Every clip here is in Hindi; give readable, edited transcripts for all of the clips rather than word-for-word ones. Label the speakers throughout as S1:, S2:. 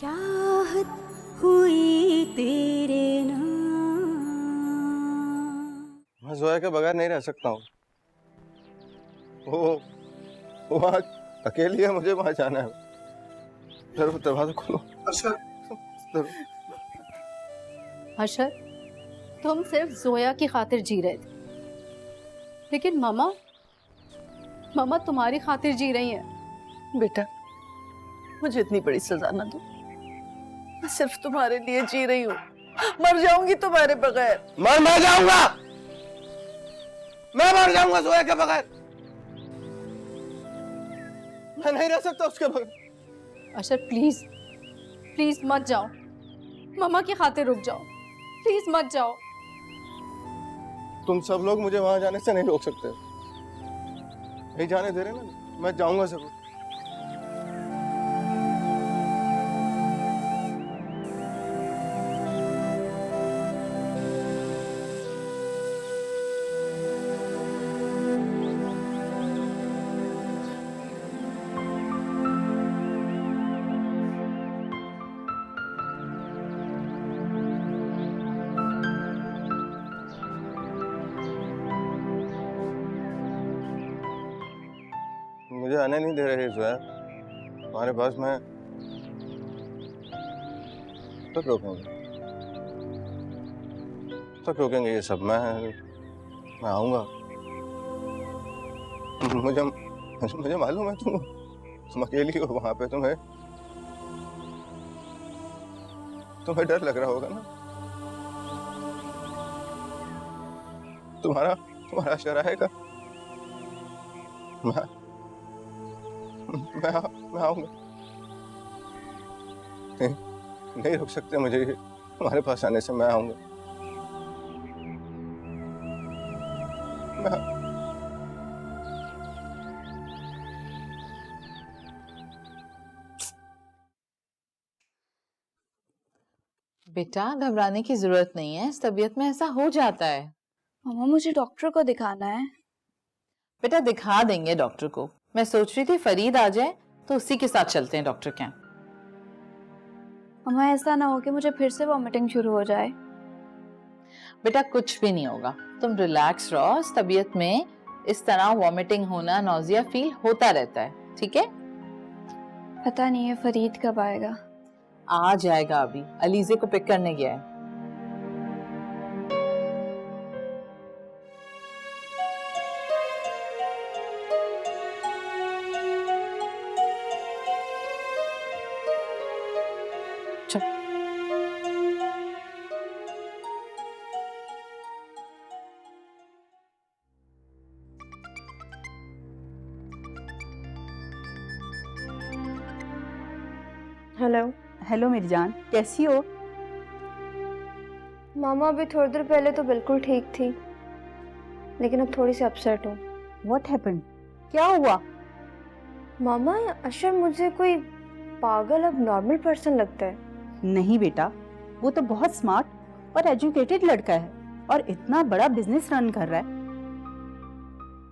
S1: चाहत हुई तेरे नाम।
S2: मैं जोया के बगैर नहीं रह सकता हूँ। वो वहाँ अकेली है, मुझे वहाँ जाना है। जरूर दरवाजा खोलो।
S3: अशर, तुम सिर्फ जोया की खातिर जी रहे थे, लेकिन मामा तुम्हारी खातिर जी रही हैं।
S4: बेटा, मुझे इतनी बड़ी सजा ना दो। मैं सिर्फ तुम्हारे लिए जी रही हूँ। मर जाऊंगी तुम्हारे बगैर।
S2: मर जाऊंगा, मैं मर जाऊंगा जोया के बगैर। मैं नहीं रह सकता उसके बगैर।
S3: अशर प्लीज प्लीज मत जाओ, मामा की खातिर रुक जाओ, प्लीज मत जाओ।
S2: तुम सब लोग मुझे वहां जाने से नहीं रोक सकते। नहीं जाने दे रहे ना, मैं जाऊंगा जरूर। मुझे आने नहीं दे रहे जोया तुम्हारे पास। मैं तक रोकेंगे ये सब। मैं आऊंगा। मुझे मालूम है तुम अकेली हो वहां पे। तुम्हें डर लग रहा होगा ना। तुम्हारा शर आएगा। मैं आऊंगा। नहीं रुक सकते मुझे तुम्हारे पास आने से। मैं आऊंगा।
S5: बेटा, घबराने की जरूरत नहीं है। इस तबीयत में ऐसा हो जाता है।
S6: मामा मुझे डॉक्टर को दिखाना है।
S5: बेटा दिखा देंगे डॉक्टर को। मैं सोच रही थी फरीद आ जाए तो उसी के साथ चलते हैं डॉक्टर के यहाँ।
S6: मामा ऐसा ना हो कि मुझे फिर से वॉमिटिंग शुरू हो जाए।
S5: बेटा कुछ भी नहीं होगा, तुम रिलैक्स रहो। इस तबीयत में इस तरह वॉमिटिंग होना, नौजिया फील होता रहता है, ठीक है?
S6: पता नहीं है फरीद कब आएगा।
S5: आ जाएगा, अभी अलीजे को पिक करने गया है।
S6: हेलो।
S7: हेलो मेरी जान, कैसी हो?
S6: मामा अभी थोड़ी देर पहले तो बिल्कुल ठीक थी, लेकिन अब थोड़ी सी अपसेट हूँ।
S7: What happened? क्या हुआ?
S6: मामा अशर मुझे कोई पागल अब नॉर्मल पर्सन लगता है।
S7: नहीं बेटा, वो तो बहुत स्मार्ट और एजुकेटेड लड़का है और इतना बड़ा बिजनेस रन कर रहा है।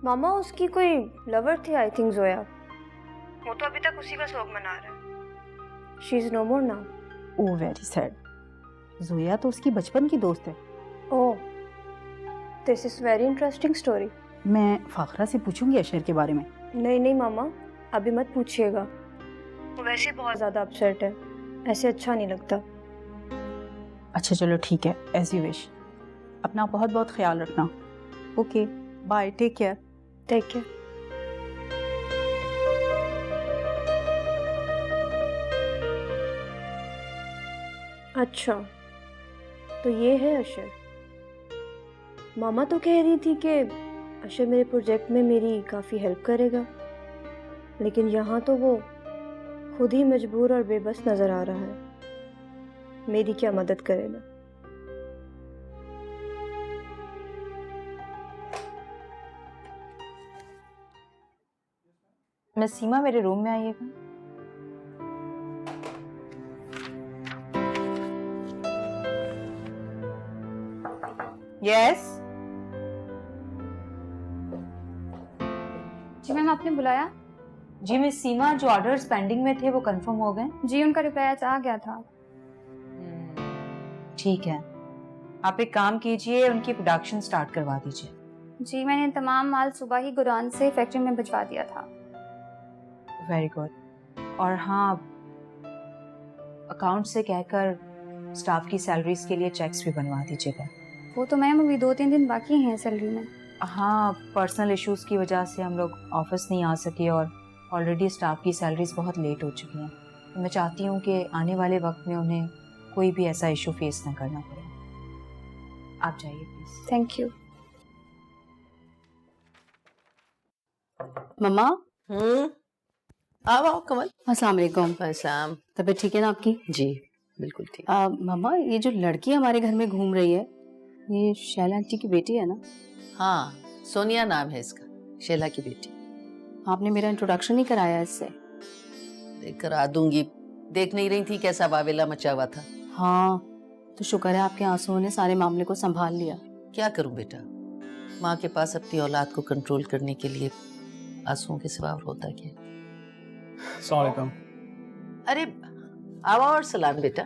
S6: मामा उसकी कोई लवर थी, आई थिंक जोया। वो तो अभी तक उसी का शौक मना रहा है। She is no more now.
S7: Oh very sad. Zoya तो उसकी बचपन की दोस्त है।
S6: Oh, this is very interesting story.
S7: मैं फाखरा से पूछूंगी अशर के बारे में।
S6: नहीं मामा, अभी मत पूछिएगा। वो वैसे ही बहुत ज्यादा अपसेट है, ऐसे अच्छा नहीं लगता।
S7: अच्छा चलो ठीक है, एज यू विश। अपना बहुत बहुत ख्याल रखना। Okay bye, take care.
S6: Take care. अच्छा, तो ये है अशर। मामा तो कह रही थी कि अशर मेरे प्रोजेक्ट में मेरी काफ़ी हेल्प करेगा, लेकिन यहाँ तो वो खुद ही मजबूर और बेबस नज़र आ रहा है। मेरी क्या मदद करेगा?
S5: मिस सीमा, मेरे रूम में आइएगा। यस।
S6: जी मैम, आपने बुलाया?
S8: जी मिस सीमा, जो ऑर्डर्स पेंडिंग में थे वो कंफर्म हो गए?
S9: जी उनका रिप्लाई आज आ गया था।
S8: ठीक है, आप एक काम कीजिए, उनकी प्रोडक्शन स्टार्ट करवा दीजिए।
S9: जी मैंने तमाम माल सुबह ही गोदाम से फैक्ट्री में भिजवा दिया था।
S8: Very good. और हाँ, अकाउंट से कहकर स्टाफ की सैलरीज के लिए चेक्स भी बनवा दीजिएगा।
S9: वो तो मैम अभी 2-3 दिन बाकी हैं सैलरी में।
S8: हाँ, पर्सनल इश्यूज की वजह से हम लोग ऑफिस नहीं आ सके और ऑलरेडी स्टाफ की सैलरीज बहुत लेट हो चुकी हैं। तो मैं चाहती हूँ कि आने वाले वक्त में उन्हें कोई भी ऐसा इशू फेस ना करना पड़े। आप जाइए प्लीज।
S9: Thank you.
S3: मम्मा,
S4: आओ आओ कमल।
S3: अस्सलाम वालेकुम।
S4: शाम।
S3: तबीयत ठीक है ना आपकी?
S4: जी बिल्कुल ठीक।
S3: मम्मा, ये जो लड़की हमारे घर में घूम रही है, ये शैला आंटी की बेटी है ना?
S4: हाँ, सोनिया नाम है इसका, शैला की बेटी।
S3: आपने मेरा इंट्रोडक्शन नहीं कराया इससे।
S4: करा दूंगी, देख नहीं रही थी कैसा वावेला मचा हुआ था।
S3: हाँ, तो शुक्र है आपके आंसुओं ने सारे मामले को संभाल लिया।
S4: क्या करूं बेटा, माँ के पास अपनी औलाद को कंट्रोल करने के लिए आंसुओं के सिवा और होता क्या।
S10: अस्सलाम वालेकुम।
S4: अरे आवा और सलाम बेटा।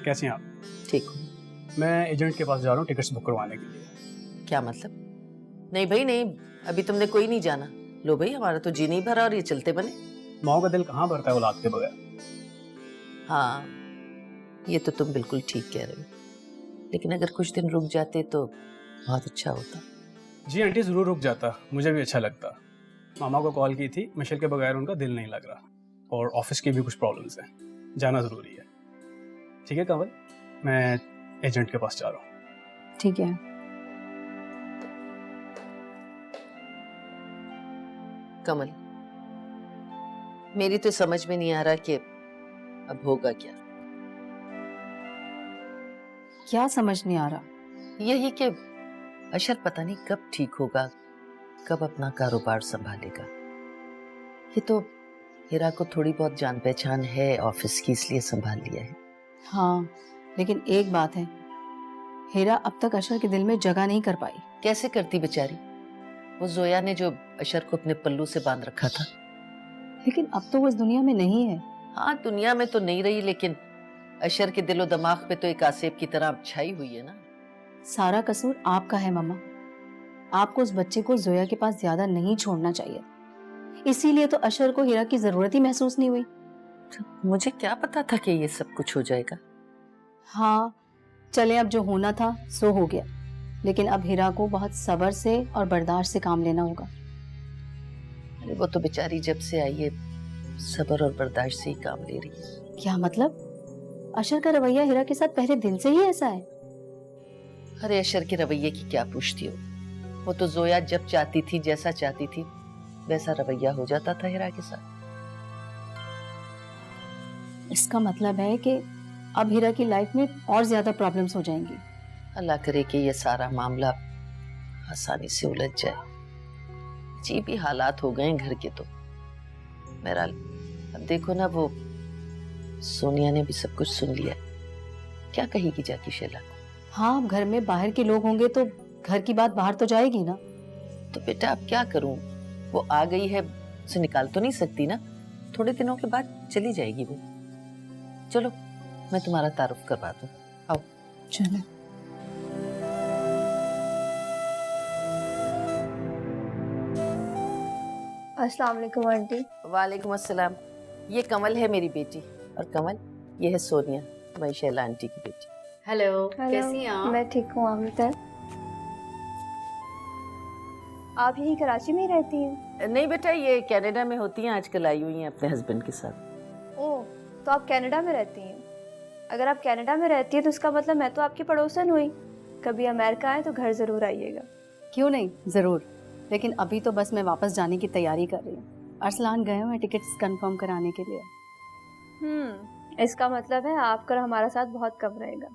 S10: कैसी हैं आप?
S4: ठीक हूँ।
S10: मैं एजेंट के पास जा रहा हूँ टिकट्स बुक करवाने के लिए।
S4: क्या मतलब? नहीं भाई नहीं, अभी तुमने कोई नहीं जाना। लो भाई, हमारा तो जी नहीं भरा और ये चलते बने।
S10: माँ का दिल कहाँ भरता है औलाद के बगैर।
S4: हाँ, ये तो तुम बिल्कुल ठीक कह रहे हो, लेकिन अगर कुछ दिन रुक जाते तो बहुत अच्छा होता।
S10: जी आंटी, ज़रूर रुक जाता, मुझे भी अच्छा लगता। मामा को कॉल की थी, मिशेल के बगैर उनका दिल नहीं लग रहा और ऑफिस की भी कुछ प्रॉब्लम्स हैं, जाना ज़रूरी है। ठीक है कमल, मैं एजेंट के पास जा रहा हूँ।
S3: ठीक है।
S4: कमल, मेरी तो समझ में नहीं आ रहा कि अब होगा क्या।
S3: क्या समझ नहीं आ रहा?
S4: यही कि अशर पता नहीं कब ठीक होगा, कब अपना कारोबार संभालेगा। ये तो हिरा को थोड़ी बहुत जान पहचान है ऑफिस की, इसलिए संभाल लिया है।
S3: हाँ, लेकिन एक बात है, हिरा अब तक अशर के दिल में जगह नहीं कर पाई।
S4: कैसे करती बेचारी, वो जोया ने जो अशर को अपने पल्लू से बांध रखा था।
S3: लेकिन अब तो वो इस दुनिया में नहीं है।
S4: हाँ, दुनिया में तो नहीं रही, लेकिन अशर के दिलो दिमाग पे तो एक आसेब की तरह छाई हुई है ना।
S3: सारा कसूर आपका है मम्मा। आपको उस बच्चे को जोया के पास ज्यादा नहीं छोड़ना चाहिए, इसीलिए तो अशर को हिरा की जरूरत ही महसूस नहीं हुई।
S4: मुझे क्या पता था कि ये सब कुछ हो जाएगा।
S3: हाँ, चले, अब जो होना था सो हो गया, लेकिन अब हिरा को बहुत सब्र से और बर्दाश्त से काम लेना होगा।
S4: अरे वो तो बेचारी जब से आई है सब्र और बर्दाश्त से ही काम ले रही है।
S3: क्या मतलब? अशर का रवैया हिरा के साथ पहले दिन से ही ऐसा है?
S4: अरे अशर के रवैये की क्या पूछती हो, वो तो जोया जब चाहती थी, जैसा चाहती थी वैसा रवैया हो जाता था हिरा के साथ।
S3: इसका मतलब है कि अब हिरा की लाइफ में और ज्यादा प्रॉब्लम्स हो जाएंगी।
S4: अल्लाह करे कि ये सारा मामला आसानी से उलझ जाए। अजीब ही हालात हो गए हैं घर के। तो बहरहाल अब देखो ना, वो सोनिया ने भी सब कुछ सुन लिया। क्या कहेगी जाकी शैला को?
S3: हाँ, अब घर में बाहर के लोग होंगे तो घर की बात बाहर तो जाएगी ना।
S4: तो बेटा अब क्या करूं, वो आ गई है, उसे निकाल तो नहीं सकती ना। थोड़े दिनों के बाद चली जाएगी वो। चलो मैं तुम्हारा तारुफ करवा दूं, आओ।
S3: चलो।
S6: अस्सलाम वालेकुम आंटी।
S4: वालेकुम अस्सलाम। ये कमल है मेरी बेटी, और कमल ये है सोनिया, हमारी शैला आंटी की बेटी।
S3: हेलो, कैसी हैं आप?
S6: मैं ठीक हूँ। आप यही कराची में ही रहती हैं?
S4: नहीं बेटा, ये कनाडा में होती हैं, आजकल आई हुई हैं अपने हस्बैंड के साथ।
S6: ओह, तो आप कनाडा में रहती हैं? अगर आप कनाडा में रहती हैं तो इसका मतलब मैं तो आपकी पड़ोसन हुई। कभी अमेरिका आए तो घर ज़रूर आइएगा।
S3: क्यों नहीं, ज़रूर। लेकिन अभी तो बस मैं वापस जाने की तैयारी कर रही हूँ। अरसलान गए हुए टिकट्स कंफर्म कराने के लिए।
S6: इसका मतलब है आपका हमारा साथ बहुत कम रहेगा।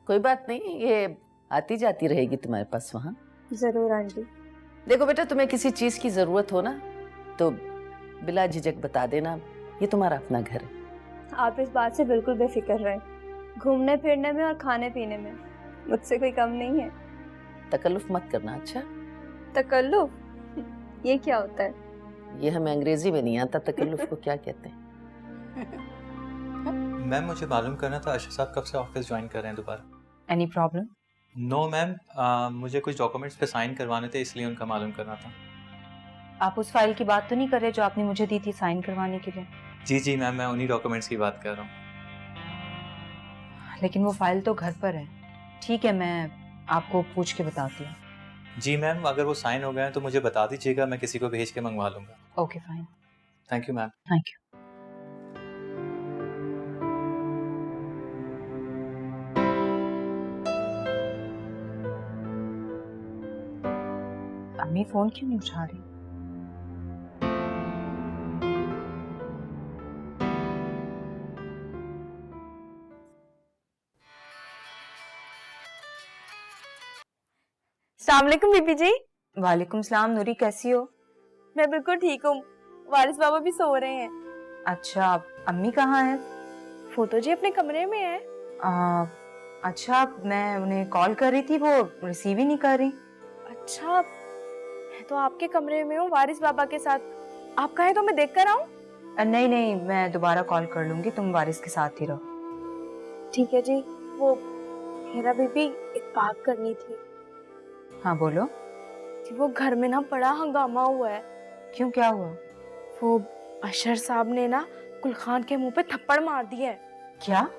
S4: कोई बात नहीं, ये आती जाती रहेगी तुम्हारे पास वहाँ।
S6: ज़रूर आंटी।
S4: देखो बेटा, तुम्हें किसी चीज की जरूरत हो ना तो बिला झिझक बता देना, ये तुम्हारा अपना घर है।
S6: आप इस बात से बिल्कुल बेफिक्र रहें। घूमने फिरने में और खाने पीने में मुझसे कोई कम नहीं है।
S4: तकल्लुफ मत करना। अच्छा?
S6: तकल्लुफ? ये क्या होता है?
S4: ये हमें अंग्रेजी में नहीं आता तकल्लुफ को क्या कहते हैं।
S11: मैम मुझे मालूम करना था अर्शद साहब कब से ऑफिस ज्वाइन कर रहे हैं दोबारा?
S8: Any problem?
S11: नो मैम, मुझे कुछ डॉक्यूमेंट्स पे साइन करवाने थे इसलिए उनका मालूम करना था।
S8: आप उस फाइल की बात तो नहीं कर रहे जो आपने मुझे दी थी साइन करवाने के लिए?
S11: जी मैम, मैं उन्हीं डॉक्यूमेंट्स की बात कर रहा हूँ।
S8: लेकिन वो फाइल तो घर पर है। ठीक है, मैं आपको पूछ के बताती हूँ।
S11: जी मैम, अगर वो साइन हो गए हैं तो मुझे बता दीजिएगा, मैं किसी को भेज के मंगवा लूँगा।
S8: Okay fine.
S11: Thank you ma'am.
S8: Thank you. अम्मी फोन क्यों नहीं उठा रही?
S6: अस्सलाम वालेकुम बीबी जी।
S8: वालेकुम सलाम नूरी, कैसी हो?
S6: मैं बिल्कुल ठीक हूँ। वारिस बाबा भी सो रहे हैं।
S8: अच्छा, अम्मी कहाँ है?
S6: फोटो जी अपने कमरे में है।
S8: अच्छा, मैं उन्हें कॉल कर रही थी, वो रिसीव ही नहीं कर रही।
S6: अच्छा, मैं तो आपके कमरे में हूँ वारिस बाबा के साथ। आप कहें तो मैं देख कर आऊँ?
S8: नहीं, मैं दोबारा कॉल कर लूंगी, तुम वारिस के साथ ही रहो।
S6: ठीक है जी। वो हेरा बीबी, एक बात करनी थी।
S8: हाँ बोलो।
S6: जी वो घर में ना बड़ा हंगामा हुआ है।
S8: क्यों, क्या हुआ?
S6: वो अशर साहब ने ना गुल खान के मुंह पे थप्पड़ मार दिया है।
S8: क्या?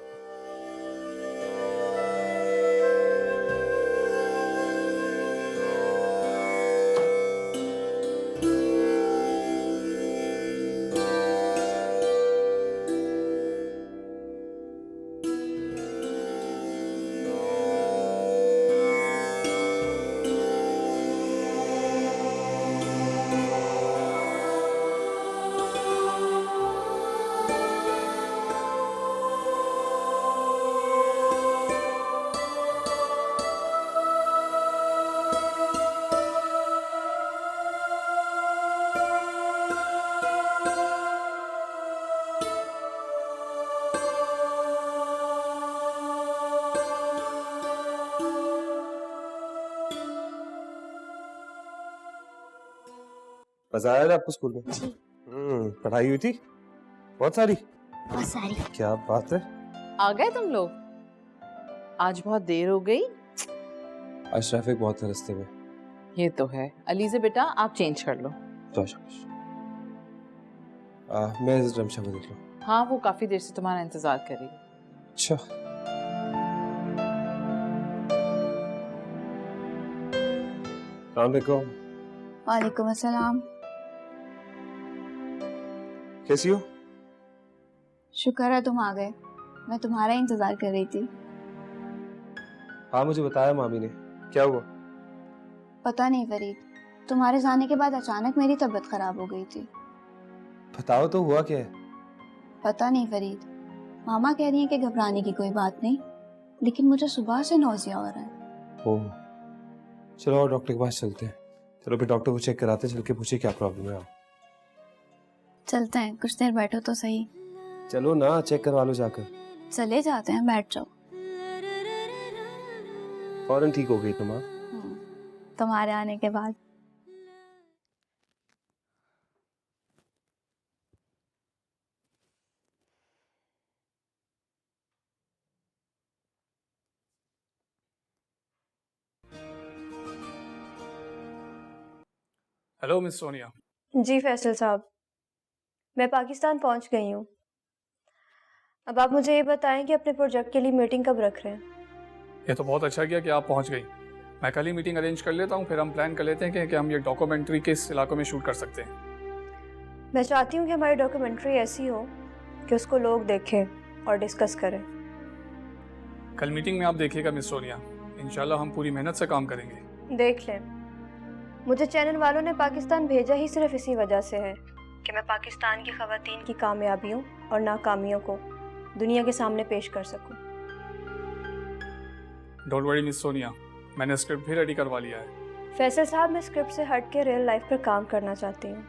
S2: मजा आया था आपको स्कूल में?
S1: जी
S2: पढ़ाई हुई थी बहुत सारी?
S1: बहुत सारी।
S2: क्या बात है।
S5: आ गए तुम लोग? आज बहुत देर हो गई।
S2: आज ट्रैफिक बहुत है रास्ते में।
S5: ये तो है। अलीज़े बेटा आप चेंज कर लो।
S2: तो मैं रमशा को देख लूं।
S5: हाँ, वो काफी देर से तुम्हारा इंतजार करेगी।
S2: अच्छा,
S1: वालेकुम अस्सलाम।
S2: कैसी हो?
S1: शुक्र है तुम आ गए, मैं तुम्हारा इंतजार कर रही थी।
S2: हाँ मुझे बताया मामी ने। क्या हुआ?
S1: पता नहीं फरीद, तुम्हारे जाने के बाद अचानक मेरी तबीयत खराब हो गई थी।
S2: बताओ तो हुआ क्या है?
S1: पता नहीं फरीद, मामा कह रही हैं कि घबराने की कोई बात नहीं, लेकिन मुझे सुबह से नौजिया हो रहा है।
S2: ओह, चलो और डॉक्टर के पास चलते हैं। चलो फिर डॉक्टर को चेक कराते हैं, चल के पूछे क्या प्रॉब्लम है।
S1: चलते हैं, कुछ देर बैठो तो सही।
S2: चलो ना, चेक करवा लो जाकर।
S1: चले जाते हैं, बैठ जाओ।
S2: फौरन ठीक हो गई तुम?
S1: तुम्हारे आने के बाद।
S10: Hello miss Sonia.
S6: जी फैसल साहब, मैं पाकिस्तान पहुंच गई हूँ। अब आप मुझे ये बताएं कि अपने प्रोजेक्ट के लिए मीटिंग कब रख रहे हैं?
S10: ये तो बहुत अच्छा किया कि आप पहुंच गई। मैं कल ही मीटिंग अरेंज कर लेता हूँ, फिर हम प्लान कर लेते हैं कि हम ये डॉक्यूमेंट्री किस इलाकों में शूट कर सकते हैं।
S6: मैं चाहती हूँ कि हमारी डॉक्यूमेंट्री ऐसी हो कि उसको लोग देखें और डिस्कस करें।
S10: कल मीटिंग में आप देखिएगा मिस सोनिया, इंशाल्लाह हम पूरी मेहनत से काम करेंगे।
S6: देख लें, मुझे चैनल वालों ने पाकिस्तान भेजा ही सिर्फ इसी वजह से है कि मैं पाकिस्तान की ख़वातीन की कामयाबियों और नाकामियों को दुनिया के सामने पेश कर सकूं।
S10: डोंट वरी मिस सोनिया, मैंने स्क्रिप्ट भी रेडी करवा लिया है।
S6: फैसल साहब, मैं स्क्रिप्ट से हट के रियल लाइफ पर काम करना चाहती हूँ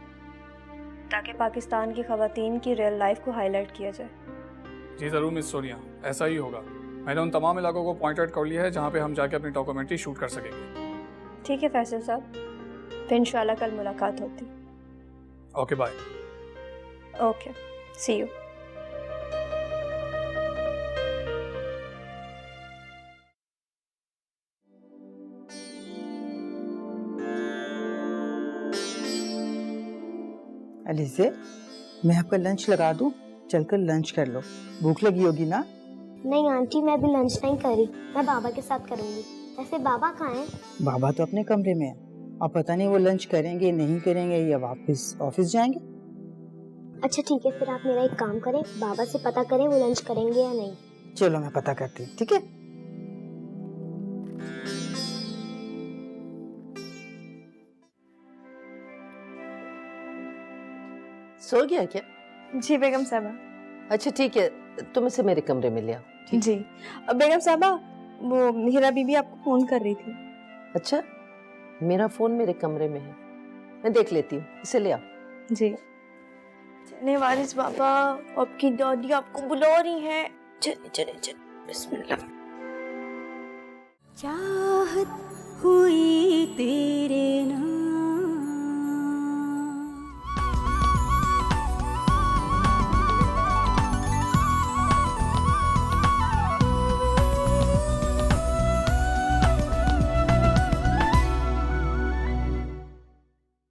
S6: ताकि पाकिस्तान की ख़वातीन की रियल लाइफ को हाईलाइट किया जाए।
S10: जी ज़रूर मिस सोनिया, ऐसा ही होगा। मैंने उन तमाम इलाकों को पॉइंट आउट कर लिया है जहाँ पे हम जाके अपनी डॉक्यूमेंट्री शूट कर सकेंगे।
S6: ठीक है फैसल साहब, फिर इंशाल्लाह कल मुलाकात होती।
S10: Okay bye.
S6: Okay, see you.
S12: Alizeh, मैं आपका लंच लगा दूं? चलकर लंच कर लो, भूख लगी होगी ना?
S13: नहीं आंटी, मैं भी लंच नहीं करी, मैं बाबा के साथ करूंगी। वैसे बाबा कहाँ हैं?
S12: बाबा तो अपने कमरे में है। अब पता नहीं वो लंच करेंगे नहीं करेंगे या वापस ऑफिस जाएंगे।
S13: अच्छा ठीक है, फिर आप मेरा एक काम करें, बाबा से पता करें वो लंच करेंगे या नहीं।
S12: चलो मैं पता करती हूँ, ठीक है?
S4: सो गया क्या?
S6: जी बेगम साहबा।
S4: अच्छा ठीक है, तुम इसे मेरे कमरे में ले आओ।
S6: जी बेगम साहबा, वो हीरा बीबी आपको फोन कर रही थी।
S4: अच्छा, मेरा फोन मेरे कमरे में है, मैं देख लेती हूँ, इसे ले आओ।
S6: जी। चले वारिस बाबा, आपकी दादी आपको बुला रही हैं। चले चले चले, बिस्मिल्लाह।
S14: चाहत हुई तेरी